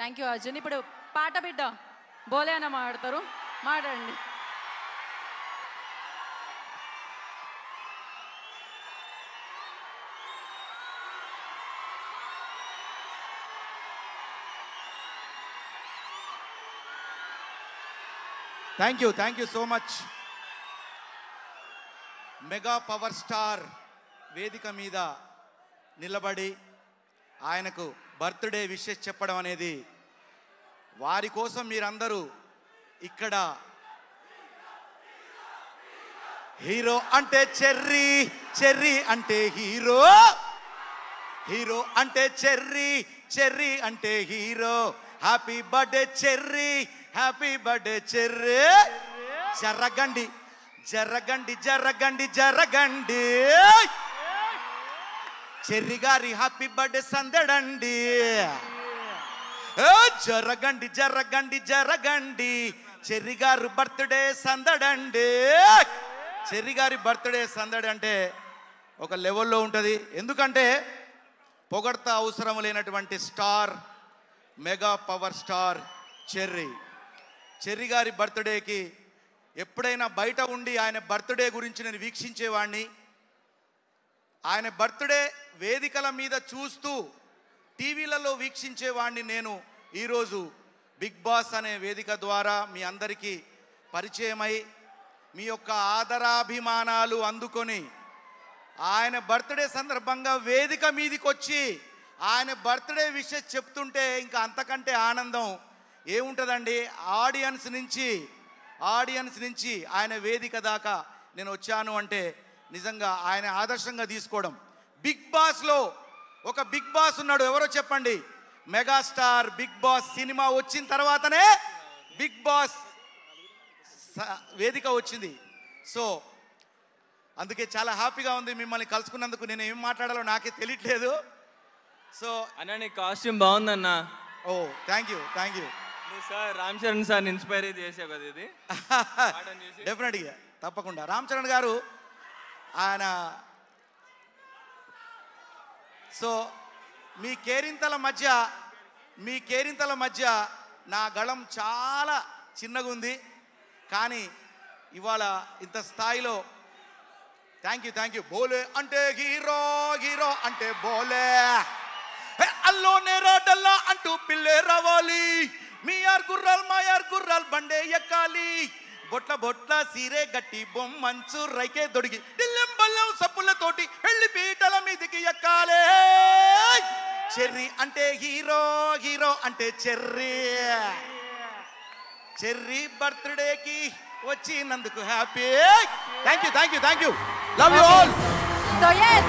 Thank you Arjun. ఇప్పుడు పాట బిడ్డ బోలే అన్న మాట్లాడతారు, మాట్లాడండి. Thank you so much. Mega power star వేదిక మీద నిలబడి ఆయనకు బర్త్డే విషెస్ చెప్పడం అనేది, వారి కోసం మీరందరూ ఇక్కడ హీరో అంటే చెర్రీ, చెర్రీ అంటే హీరో, హీరో అంటే చెర్రీ, చెర్రీ అంటే hero. Happy birthday cherry, happy birthday cherry. జరగండి జరగండి జరగండి జరగండి, చెర్రీ గారి హ్యాపీ బర్త్డే సందడండి. జరగండి జరగండి జరగండి, చెర్రీ గారు బర్త్డే సందడండి. చెర్రీ గారి బర్త్డే సందడి అంటే ఒక లెవెల్లో ఉంటుంది. ఎందుకంటే పొగడ్త అవసరం లేనటువంటి star, mega power star cherry. Cherry గారి బర్త్డేకి ఎప్పుడైనా బయట ఉండి ఆయన బర్త్డే గురించి నేను వీక్షించేవాడిని. ఆయన బర్త్డే వేదికల మీద చూస్తూ టీవీలలో వీక్షించేవాడిని. నేను ఈరోజు బిగ్ బాస్ అనే వేదిక ద్వారా మీ అందరికీ పరిచయమై మీ యొక్క ఆదరాభిమానాలు అందుకొని ఆయన బర్త్డే సందర్భంగా వేదిక మీదకి వచ్చి ఆయన బర్త్డే విషయం చెప్తుంటే ఇంకా అంతకంటే ఆనందం ఏముంటుందండి. ఆడియన్స్ నుంచి ఆయన వేదిక దాకా నేను వచ్చాను అంటే నిజంగా ఆయన ఆదర్శంగా తీసుకోవడం. బిగ్ బాస్లో ఒక బిగ్ బాస్ ఉన్నాడు, ఎవరో చెప్పండి? మెగాస్టార్ బిగ్ బాస్ సినిమా వచ్చిన తర్వాతనే బిగ్ బాస్ వేదిక వచ్చింది. సో అందుకే చాలా హ్యాపీగా ఉంది మిమ్మల్ని కలుసుకున్నందుకు. నేను ఏం మాట్లాడాలో నాకే తెలియట్లేదు. సో అన్న నీ కాస్ట్యూమ్ బాగుందన్న. Oh thank you sir. Ram Charan sir inspire చేసావు కదా ఇది. డెఫినెట్గా తప్పకుండా రామ్ చరణ్ గారు ఆయన. సో మీ కేరింతల మధ్య నా గళం చాలా చిన్నగా ఉంది, కానీ ఇవాళ ఇంత స్థాయిలో థ్యాంక్ యూ. బోలే అంటే హీరో, హీరో అంటే బోలే, అల్లోనే రాడల్లా అంటూ పిల్లే రావాలి, మీ యార్ గుర్రాల్ బండే ఎక్కాలి, బొట్ల సీరే గట్టి బొమ్మంచు రైకే దొడిగి దిల్లెం బల్లెం సప్పులతోటి పెళ్లి పీటల మీదికి ఎక్కాలే. చెర్రీ అంటే హీరో, హీరో అంటే చెర్రీ బర్త్డేకి వచ్చినందుకు happy. Thank you. Love you all. So yes